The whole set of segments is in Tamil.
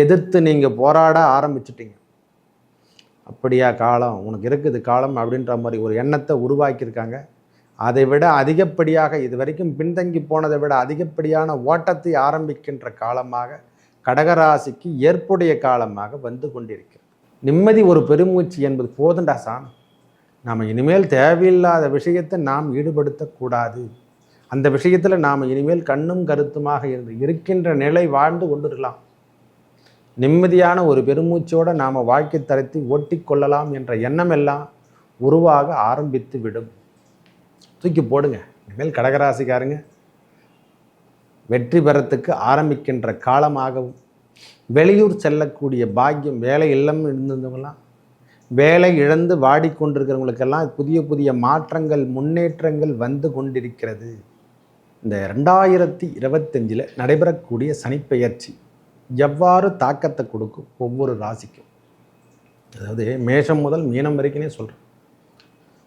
எதிர்த்து நீங்கள் போராட ஆரம்பிச்சிட்டிங்க. அப்படியா காலம் உனக்கு இருக்குது காலம் அப்படின்ற மாதிரி ஒரு எண்ணத்தை உருவாக்கியிருக்காங்க. அதை விட அதிகப்படியாக இது வரைக்கும் பின்தங்கி போனதை விட அதிகப்படியான ஓட்டத்தை ஆரம்பிக்கின்ற காலமாக கடகராசிக்கு ஏற்புடைய காலமாக வந்து கொண்டிருக்கிறது. நிம்மதி ஒரு பெருமூச்சு என்பது போதுண்டா சாமி, நாம் இனிமேல் தேவையில்லாத விஷயத்தை நாம் ஈடுபடுத்தக்கூடாது, அந்த விஷயத்தில் நாம் இனிமேல் கண்ணும் கருத்துமாக இருக்கின்ற நிலை வாழ்ந்து கொண்டிருக்கலாம், நிம்மதியான ஒரு பெருமூச்சோடு நாம் வாழ்க்கை தரத்தை ஓட்டி கொள்ளலாம் என்ற எண்ணம் எல்லாம் உருவாக ஆரம்பித்து விடும். தூக்கி போடுங்க. இனிமேல் கடகராசிக்காரங்க வெற்றி பெறத்துக்கு ஆரம்பிக்கின்ற காலமாகவும், வெளியூர் செல்லக்கூடிய பாக்கியம், வேலை இல்லம் இருந்தவங்களாம் வேலை இழந்து வாடிக்கொண்டிருக்கிறவங்களுக்கெல்லாம் புதிய புதிய மாற்றங்கள் முன்னேற்றங்கள் வந்து கொண்டிருக்கிறது. இந்த 2025 நடைபெறக்கூடிய சனிப்பெயர்ச்சி எவ்வாறு தாக்கத்தை கொடுக்கும் ஒவ்வொரு ராசிக்கும், அதாவது மேஷம் முதல் மீனம் வரைக்குமே சொல்கிறேன்.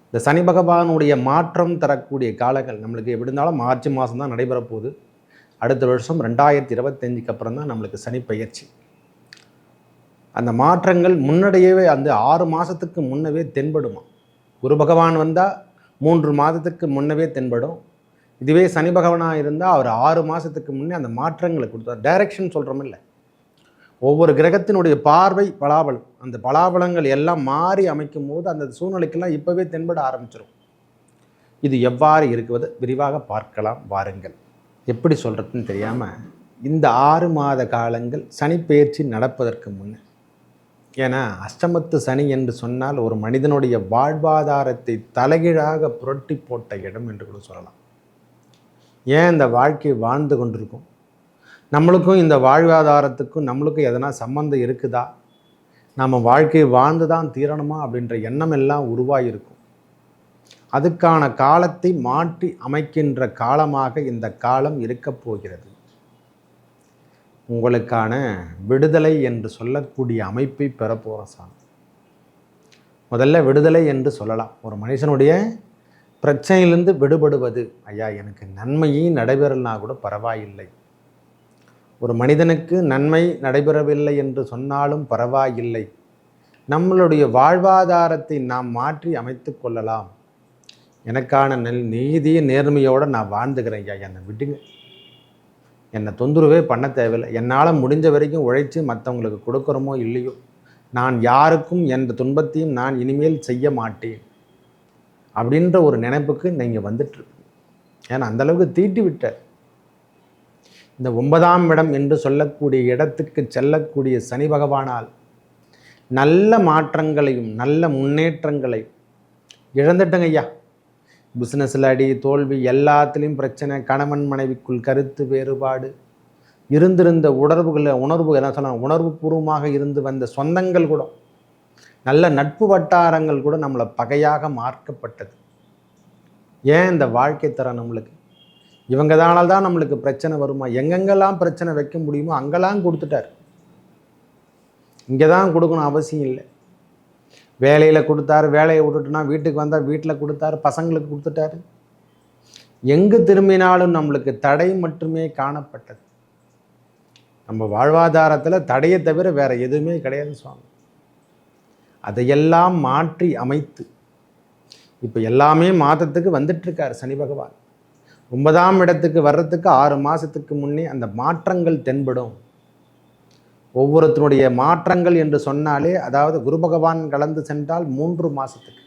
இந்த சனி பகவானுடைய மாற்றம் தரக்கூடிய காலங்கள் நம்மளுக்கு எப்படி இருந்தாலும் மார்ச் மாதம் தான் நடைபெற போகுது. அடுத்த வருஷம் 2025க்கு அப்புறம் தான் நம்மளுக்கு சனி பயிற்சி. அந்த மாற்றங்கள் முன்னாடியே அந்த 6 மாதத்துக்கு முன்னவே தென்படுமா. குரு பகவான் வந்தால் 3 மாதத்துக்கு முன்னவே தென்படும். இதுவே சனி பகவானாக இருந்தால் அவர் 6 மாதத்துக்கு முன்னே அந்த மாற்றங்களை கொடுத்தார். டைரக்ஷன் சொல்கிறோம் இல்லை, ஒவ்வொரு கிரகத்தினுடைய பார்வை பலாபலம், அந்த பலாபலங்கள் எல்லாம் மாறி அமைக்கும் போது அந்த சூழ்நிலைக்கெல்லாம் இப்போவே தென்பட ஆரம்பிச்சிடும். இது எவ்வாறு இருக்குவது விரிவாக பார்க்கலாம் வாருங்கள். எப்படி சொல்கிறதுன்னு தெரியாமல் இந்த 6 மாத காலங்கள் சனிப்பெயர்ச்சி நடப்பதற்கு முன்னே, ஏன்னா அஷ்டமத்து சனி என்று சொன்னால் ஒரு மனிதனுடைய வாழ்வாதாரத்தை தலைகீழாக புரட்டி போட்ட இடம் என்று கூட சொல்லலாம். ஏன் இந்த வாழ்க்கை வாழ்ந்து கொண்டிருக்கும், நம்மளுக்கும் இந்த வாழ்வாதாரத்துக்கும் நம்மளுக்கும் எதனா சம்பந்தம் இருக்குதா, நம்ம வாழ்க்கையை வாழ்ந்து தான் தீரணுமா அப்படின்ற எண்ணம் எல்லாம் உருவாகியிருக்கும். அதுக்கான காலத்தை மாற்றி அமைக்கின்ற காலமாக இந்த காலம் இருக்கப் போகிறது. உங்களுக்கான விடுதலை என்று சொல்லக்கூடிய அமைப்பை பெறப்போகிற சாமி. முதல்ல விடுதலை என்று சொல்லலாம். ஒரு மனுஷனுடைய பிரச்சனையிலிருந்து விடுபடுவது. ஐயா எனக்கு நன்மையே நடைபெறலனா கூட பரவாயில்லை, ஒரு மனிதனுக்கு நன்மை நடைபெறவில்லை என்று சொன்னாலும் பரவாயில்லை, நம்மளுடைய வாழ்வாதாரத்தை நாம் மாற்றி அமைத்து கொள்ளலாம், எனக்கான நீதி நேர்மையோடு நான் வாழ்ந்துக்கிறேன் ஐயா, என்னை விட்டுங்க, என்னை தொந்தரவே பண்ண தேவையில்லை, என்னால் முடிஞ்ச வரைக்கும் உழைச்சி மற்றவங்களுக்கு கொடுக்குறோமோ இல்லையோ நான் யாருக்கும் எந்த துன்பத்தையும் நான் இனிமேல் செய்ய மாட்டேன் அப்படின்ற ஒரு நினைப்புக்கு நீங்கள் வந்துட்டுருக்கு. ஏன்னா அந்தளவுக்கு தீட்டி விட்டார். இந்த 9ஆம் இடம் என்று சொல்லக்கூடிய இடத்துக்கு செல்லக்கூடிய சனி பகவானால் நல்ல மாற்றங்களையும் நல்ல முன்னேற்றங்களையும் இழந்துட்டங்க ஐயா. பிஸ்னஸில் அடி தோல்வி, எல்லாத்துலேயும் பிரச்சனை, கணவன் மனைவிக்குள் கருத்து வேறுபாடு, இருந்திருந்த உணர்வு என்ன சொல்லலாம், உணர்வு பூர்வமாக இருந்து வந்த சொந்தங்கள் கூட, நல்ல நட்பு வட்டாரங்கள் கூட நம்மளை பகையாக மாற்றப்பட்டது. ஏன் இந்த வாழ்க்கை தரம் நம்மளுக்கு இவங்க தான் நம்மளுக்கு பிரச்சனை வருமா, எங்கெங்கெல்லாம் பிரச்சனை வைக்க முடியுமோ அங்கெல்லாம் கொடுத்துட்டார். இங்கே தான் கொடுக்கணும் அவசியம் இல்லை. வேலையில் கொடுத்தாரு, வேலையை விட்டுட்டுனா வீட்டுக்கு வந்தால் வீட்டில் கொடுத்தாரு, பசங்களுக்கு கொடுத்துட்டாரு. எங்கு திரும்பினாலும் நம்மளுக்கு தடை மட்டுமே காணப்பட்டது. நம்ம வாழ்வாதாரத்தில் தடையை தவிர வேறு எதுவுமே கிடையாது சுவாமி. அதையெல்லாம் மாற்றி அமைத்து இப்போ எல்லாமே மாதத்துக்கு வந்துட்டுருக்கார் சனி பகவான். 9ஆம் இடத்துக்கு வர்றதுக்கு 6 மாதத்துக்கு முன்னே அந்த மாற்றங்கள் தென்படும். ஒவ்வொருத்தருடைய மாற்றங்கள் என்று சொன்னாலே, அதாவது குரு பகவான் கலந்து சென்றால் 3 மாதத்துக்கு,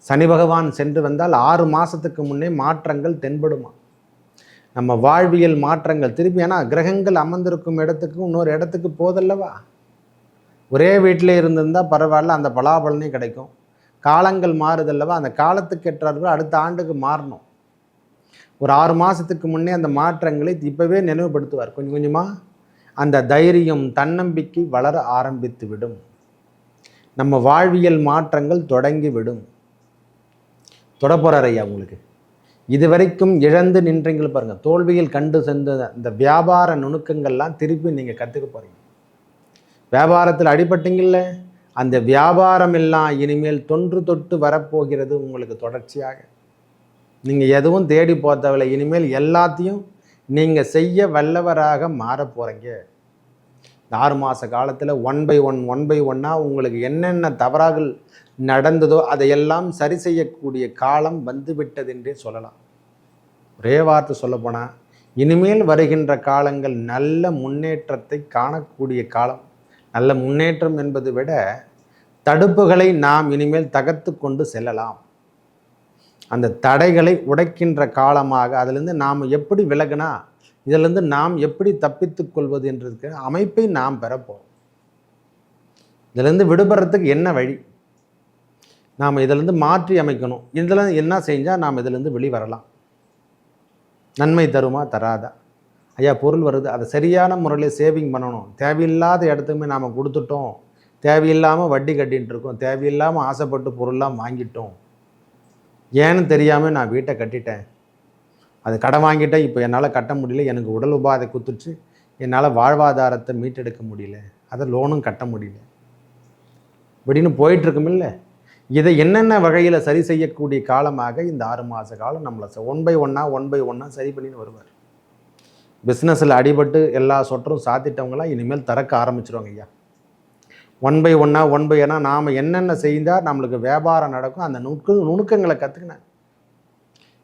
சனி பகவான் சென்று வந்தால் 6 மாதத்துக்கு முன்னே மாற்றங்கள் தென்படுமா. நம்ம வாழ்வியல் மாற்றங்கள் திருப்பி, ஏன்னா கிரகங்கள் அமர்ந்திருக்கும் இடத்துக்கு இன்னொரு இடத்துக்கு போதல்லவா. ஒரே வீட்டிலே இருந்திருந்தால் பரவாயில்ல, அந்த பலாபலனே கிடைக்கும். காலங்கள் மாறுதல்லவா, அந்த காலத்துக்கு ஏற்றார்கள் அடுத்த ஆண்டுக்கு மாறணும். ஒரு 6 மாதத்துக்கு முன்னே அந்த மாற்றங்களை இப்போவே நினைவுபடுத்துவார். கொஞ்சம் கொஞ்சமாக அந்த தைரியம் தன்னம்பிக்கை வளர ஆரம்பித்து விடும். நம்ம வாழ்வியல் மாற்றங்கள் தொடங்கி விடும். தொடப்போறார் ஐயா உங்களுக்கு. இதுவரைக்கும் இழந்து நின்றீங்கள் பாருங்கள், தோல்வியில் கண்டு சென்ற இந்த வியாபார நுணுக்கங்கள்லாம் திருப்பி நீங்கள் கற்றுக்க போகிறீங்க. வியாபாரத்தில் அடிபட்டீங்கள்ல, அந்த வியாபாரம் எல்லாம் இனிமேல் தொன்று தொட்டு வரப்போகிறது உங்களுக்கு தொடர்ச்சியாக. நீங்கள் எதுவும் தேடி போத்தவில்லை, இனிமேல் எல்லாத்தையும் நீங்கள் செய்ய வல்லவராக மாற போகிறீங்க. இந்த 6 மாத காலத்தில் ஒன் பை ஒன்னாக உங்களுக்கு என்னென்ன தவறாகள் நடந்ததோ அதையெல்லாம் சரி செய்யக்கூடிய காலம் வந்துவிட்டது என்றே சொல்லலாம். ஒரே வார்த்தை சொல்லப்போனால் இனிமேல் வருகின்ற காலங்கள் நல்ல முன்னேற்றத்தை காணக்கூடிய காலம். நல்ல முன்னேற்றம் என்பதை விட தடுப்புகளை நாம் இனிமேல் தகர்த்து கொண்டு செல்லலாம். அந்த தடைகளை உடைக்கின்ற காலமாக அதிலிருந்து நாம் எப்படி விலகினா இதிலிருந்து நாம் எப்படி தப்பித்து கொள்வது என்றதுக்கு அமைப்பை நாம் பெறப்போம். இதிலிருந்து விடுபடுறதுக்கு என்ன வழி, நாம் இதிலிருந்து மாற்றி அமைக்கணும், இதில் என்ன செஞ்சால் நாம் இதிலிருந்து வெளிவரலாம், நன்மை தருமா தராதா, ஐயா பொருள் வருது அதை சரியான முறையில் சேவிங் பண்ணணும், தேவையில்லாத இடத்துக்குமே நாம் கொடுத்துட்டோம், தேவையில்லாமல் வட்டி கட்டிகிட்டு இருக்கோம், தேவையில்லாமல் ஆசைப்பட்டு பொருள்லாம் வாங்கிட்டோம், ஏன்னு தெரியாமல் நான் வீட்டை கட்டிட்டேன், அது கடன் வாங்கிட்டேன், இப்போ என்னால் கட்ட முடியல, எனக்கு உடல் உபாதை குத்துச்சு, என்னால் வாழ்வாதாரத்தை மீட்டெடுக்க முடியல, அதை லோனும் கட்ட முடியல இப்படின்னு போயிட்டுருக்குமில்ல. இதை என்னென்ன வகையில் சரி செய்யக்கூடிய காலமாக இந்த 6 மாத காலம் நம்மளை ஒன் பை ஒன்னாக சரி பண்ணின்னு வருவார். பிஸ்னஸில் அடிபட்டு எல்லா சொட்டரும் சாத்திட்டவங்களாம் இனிமேல் திறக்க ஆரம்பிச்சிருவாங்க ஐயா. ஒன் பை ஒன்னா நாம் என்னென்ன செய்தால் நம்மளுக்கு வியாபாரம் நடக்கும் அந்த நுணுக்கங்களை கற்றுக்கினேன்.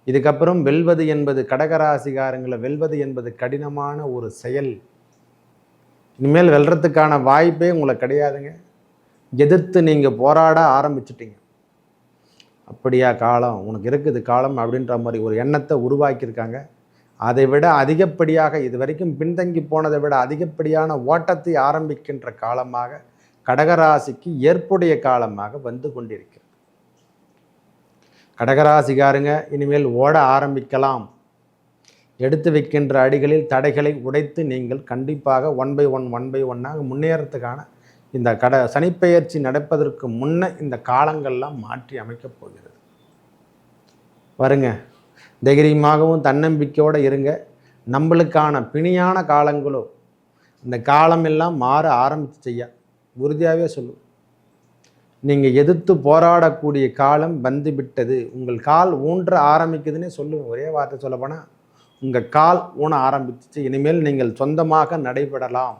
இதுக்கப்புறம் வெல்வது என்பது கடகராசிகாரங்களை வெல்வது என்பது கடினமான ஒரு செயல். இனிமேல் வெல்றதுக்கான வாய்ப்பே உங்களுக்கு கிடையாதுங்க. எதிர்த்து நீங்கள் போராட ஆரம்பிச்சிட்டிங்க. அப்படியா காலம் உனக்கு இருக்குது காலம் அப்படின்ற மாதிரி ஒரு எண்ணத்தை உருவாக்கியிருக்காங்க. அதை விட அதிகப்படியாக இது வரைக்கும் பின்தங்கி போனதை விட அதிகப்படியான ஓட்டத்தை ஆரம்பிக்கின்ற காலமாக கடகராசிக்கு ஏற்புடைய காலமாக வந்து கொண்டிருக்கிறது. கடகராசிக்காரங்க இனிமேல் ஓட ஆரம்பிக்கலாம். எடுத்து வைக்கின்ற அடிகளில் தடைகளை உடைத்து நீங்கள் கண்டிப்பாக ஒன் பை ஒன்னாக முன்னேறத்துக்கான இந்த சனிப்பெயர்ச்சி நடப்பதற்கு முன்ன இந்த காலங்கள்லாம் மாற்றி அமைக்கப் போகிறது. வருங்க, தைரியமாகவும் தன்னம்பிக்கையோடு இருங்க. நம்மளுக்கான பிணியான காலங்களோ இந்த காலமெல்லாம் மாற ஆரம்பித்து செய்ய உறுதியாகவே சொல்லுவோம். நீங்கள் எதிர்த்து போராடக்கூடிய காலம் வந்துவிட்டது. உங்கள் கால் ஊன்ற ஆரம்பிக்குதுன்னே சொல்லுவேன். ஒரே வார்த்தை சொல்லப்போனால் உங்கள் கால் ஊன ஆரம்பிச்சிச்சு. இனிமேல் நீங்கள் சொந்தமாக நடைபெறலாம்.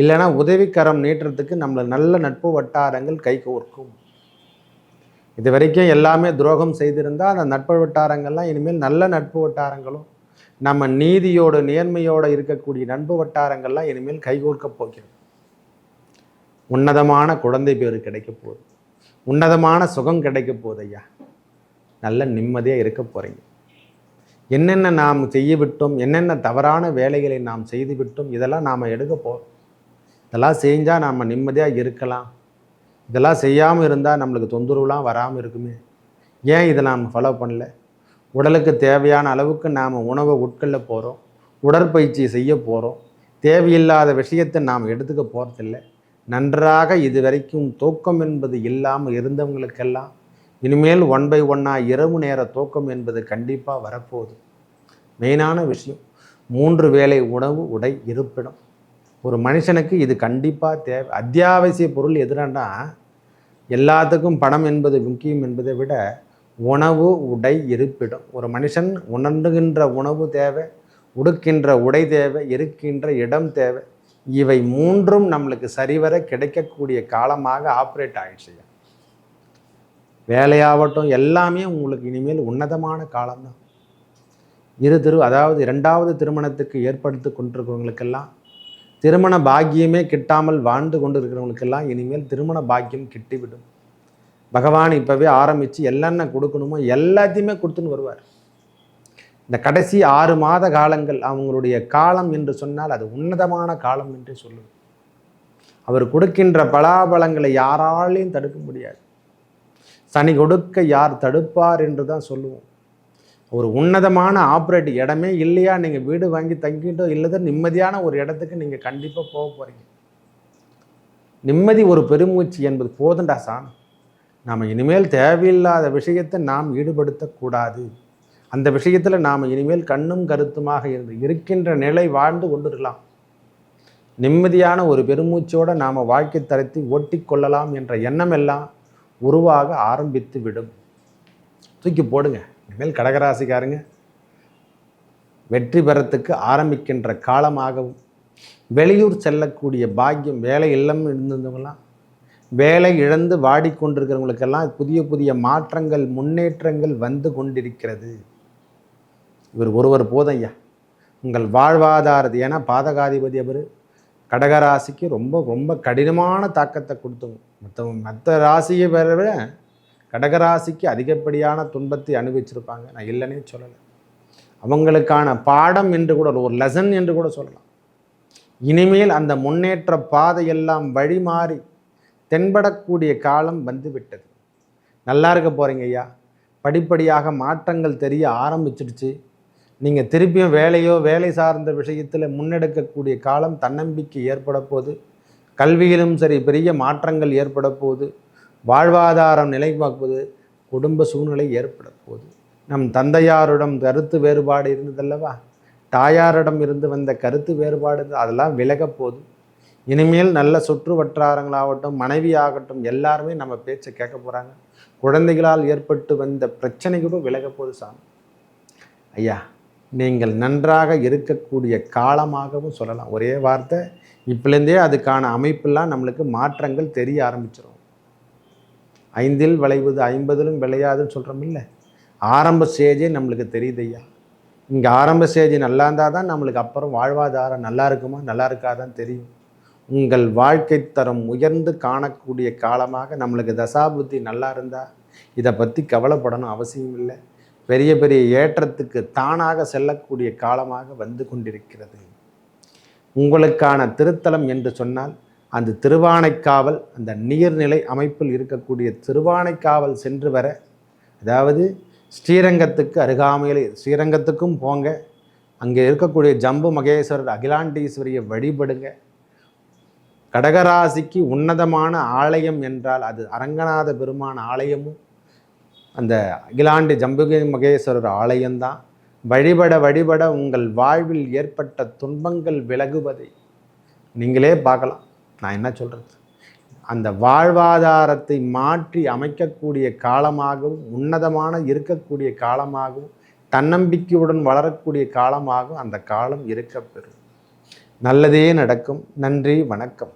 இல்லைனா உதவிக்கரம் நீட்டுறதுக்கு நம்மளை நல்ல நட்பு வட்டாரங்கள் கை கோர்க்கும். இது வரைக்கும் எல்லாமே துரோகம் செய்திருந்தால் அந்த நட்பு வட்டாரங்கள்லாம் இனிமேல் நல்ல நட்பு வட்டாரங்களும் நம்ம நீதியோடு நேர்மையோடு இருக்கக்கூடிய நட்பு வட்டாரங்கள்லாம் இனிமேல் கைகோர்க்க போகிறது. உன்னதமான குழந்தை பேர் கிடைக்க போகுது, உன்னதமான சுகம் கிடைக்க போகுது ஐயா. நல்ல நிம்மதியாக இருக்க போகிறீங்க. என்னென்ன நாம் செய்ய விட்டோம், என்னென்ன தவறான வேலைகளை நாம் செய்து விட்டோம், இதெல்லாம் நாம் எடுக்க போகிறோம். இதெல்லாம் செஞ்சால் நாம் நிம்மதியாக இருக்கலாம். இதெல்லாம் செய்யாமல் இருந்தால் நம்மளுக்கு தொந்தரவுலாம் வராமல் இருக்குமே, ஏன் இதை நாம் ஃபாலோ பண்ணல? உடலுக்கு தேவையான அளவுக்கு நாம் உணவை உட்கொள்ள போகிறோம், உடற்பயிற்சி செய்ய போகிறோம். தேவையில்லாத விஷயத்தை நாம் எடுத்துக்க போகிறதில்லை. நன்றாக இதுவரைக்கும் தூக்கம் என்பது இல்லாமல் இருந்தவங்களுக்கெல்லாம் இனிமேல் ஒன் பை ஒன்னாக இரவு நேர தூக்கம் என்பது கண்டிப்பாக வரப்போகுது. மெயினான விஷயம் 3 வேளை உணவு, உடை, இருப்பிடம். ஒரு மனுஷனுக்கு இது கண்டிப்பாக தேவை. அத்தியாவசிய பொருள் எதுனா எல்லாத்துக்கும் பணம் என்பது முக்கியம் என்பதை விட உணவு, உடை, இருப்பிடம். ஒரு மனுஷன் உணர்ந்துகின்ற உணவு தேவை, உடுக்கின்ற உடை தேவை, இருக்கின்ற இடம் தேவை. இவை 3ம் நம்மளுக்கு சரிவர கிடைக்கக்கூடிய காலமாக ஆப்ரேட் ஆகிடுச்சு. வேலையாகட்டும் எல்லாமே உங்களுக்கு இனிமேல் உன்னதமான காலம்தான். அதாவது 2வது திருமணத்துக்கு ஏற்படுத்தி கொண்டிருக்கிறவங்களுக்கெல்லாம், திருமண பாக்கியமே கிட்டாமல் வாழ்ந்து கொண்டு இருக்கிறவங்களுக்கெல்லாம் இனிமேல் திருமண பாக்கியம் கிட்டிவிடும். பகவான் இப்போவே ஆரம்பித்து என்னென்ன கொடுக்கணுமோ எல்லாத்தையுமே கொடுத்துன்னு வருவார். இந்த கடைசி 6 மாத காலங்கள் அவங்களுடைய காலம் என்று சொன்னால் அது உன்னதமான காலம் என்று சொல்லுவோம். அவர் கொடுக்கின்ற பலாபலங்களை யாராலையும் தடுக்க முடியாது. சனி கொடுக்க யார் தடுப்பார் என்று தான் சொல்லுவோம். ஒரு உன்னதமான ஆப்ரேட் இடமே இல்லையா, நீங்கள் வீடு வாங்கி தங்கிட்டோ இல்லைதோ நிம்மதியான ஒரு இடத்துக்கு நீங்கள் கண்டிப்பாக போக போகிறீங்க. நிம்மதி ஒரு பெருமூச்சு என்பது போதுண்டா சாமி. நாம் இனிமேல் தேவையில்லாத விஷயத்தை நாம் ஈடுபடுத்தக்கூடாது. அந்த விஷயத்தில் நாம் இனிமேல் கண்ணும் கருத்துமாக இருக்கின்ற நிலை வாழ்ந்து கொண்டிருக்கலாம். நிம்மதியான ஒரு பெருமூச்சோடு நாம் வாழ்க்கை தரத்தை ஓட்டி கொள்ளலாம் என்ற எண்ணம் எல்லாம் உருவாக ஆரம்பித்து விடும். தூக்கி போடுங்க. இனிமேல் கடகராசிக்காரங்க வெற்றி பெறத்துக்கு ஆரம்பிக்கின்ற காலமாகவும் வெளியூர் செல்லக்கூடிய பாக்கியம், வேலை இல்லம் இருந்தவங்களாம் வேலை இழந்து வாடிக்கொண்டிருக்கிறவங்களுக்கெல்லாம் புதிய புதிய மாற்றங்கள், முன்னேற்றங்கள் வந்து கொண்டிருக்கிறது. இவர் ஒருவர் போதையா உங்கள் வாழ்வாதாரத்தை. ஏன்னா பாதகாதிபதி அவர் கடகராசிக்கு ரொம்ப ரொம்ப கடினமான தாக்கத்தை கொடுத்தவங்க. மற்ற ராசியை விட கடகராசிக்கு அதிகப்படியான துன்பத்தை அனுபவிச்சிருப்பாங்க. நான் இல்லைன்னே சொல்லலை. அவங்களுக்கான பாடம் என்று கூட, ஒரு லெசன் என்று கூட சொல்லலாம். இனிமேல் அந்த முன்னேற்ற பாதையெல்லாம் வழி மாறி தென்படக்கூடிய காலம் வந்துவிட்டது. நல்லா இருக்க போகிறீங்க ஐயா. படிப்படியாக மாற்றங்கள் தெரிய ஆரம்பிச்சிடுச்சு. நீங்கள் திருப்பியும் வேலை சார்ந்த விஷயத்தில் முன்னெடுக்கக்கூடிய காலம், தன்னம்பிக்கை ஏற்பட போகுது. கல்வியிலும் சரி பெரிய மாற்றங்கள் ஏற்பட போகுது. வாழ்வாதாரம் நிலைவாக்குவது, குடும்ப சூழ்நிலை ஏற்பட போகுது. நம் தந்தையாரிடம் கருத்து வேறுபாடு இருந்ததல்லவா, தாயாரிடம் இருந்து வந்த கருத்து வேறுபாடு அதெல்லாம் விலக போகுது. இனிமேல் நல்ல சுற்று வட்டாரங்களாகட்டும், மனைவி ஆகட்டும், எல்லாருமே நம்ம பேச்சை கேட்க போகிறாங்க. குழந்தைகளால் ஏற்பட்டு வந்த பிரச்சனைகளும் விலக போகுது சாமி. ஐயா, நீங்கள் நன்றாக இருக்கக்கூடிய காலமாகவும் சொல்லலாம். ஒரே வார்த்தை, இப்போலேருந்தே அதுக்கான அமைப்பெல்லாம் நம்மளுக்கு மாற்றங்கள் தெரிய ஆரம்பிச்சிடும். 5ல் விளைவது 50லும் விளையாதுன்னு சொல்கிறோம் இல்லை, ஆரம்ப ஸ்டேஜே நம்மளுக்கு தெரியுது ஐயா. இங்கே ஆரம்ப ஸ்டேஜ் நல்லா இருந்தால் தான் நம்மளுக்கு அப்புறம் வாழ்வாதாரம் நல்லா இருக்குமா நல்லா இருக்காதான் தெரியும். உங்கள் வாழ்க்கை தரம் உயர்ந்து காணக்கூடிய காலமாக நம்மளுக்கு தசாபுத்தி நல்லா இருந்தால் இதை பற்றி கவலைப்படணும் அவசியம் இல்லை. பெரிய பெரிய ஏற்றத்துக்கு தானாக செல்லக்கூடிய காலமாக வந்து கொண்டிருக்கிறது. உங்களுக்கான திருத்தலம் என்று சொன்னால் அந்த திருவானைக்காவல், அந்த நீர்நிலை அமைப்பில் இருக்கக்கூடிய திருவானைக்காவல் சென்று வர, அதாவது ஸ்ரீரங்கத்துக்கு அருகாமையில், ஸ்ரீரங்கத்துக்கும் போங்க. அங்கே இருக்கக்கூடிய ஜம்பு மகேஸ்வரர் அகிலாண்டீஸ்வரியை வழிபடுங்க. கடகராசிக்கு உன்னதமான ஆலயம் என்றால் அது அரங்கநாத பெருமான் ஆலயமும் அந்த அகிலாண்டி ஜம்புகை மகேஸ்வரர் ஆலயம்தான். வழிபட வழிபட உங்கள் வாழ்வில் ஏற்பட்ட துன்பங்கள் விலகுவதை நீங்களே பார்க்கலாம். நான் என்ன சொல்கிறது, அந்த வாழ்வாதாரத்தை மாற்றி அமைக்கக்கூடிய காலமாகவும், உன்னதமான இருக்கக்கூடிய காலமாகவும், தன்னம்பிக்கையுடன் வளரக்கூடிய காலமாகவும் அந்த காலம் இருக்கப்பெறும். நல்லதே நடக்கும். நன்றி, வணக்கம்.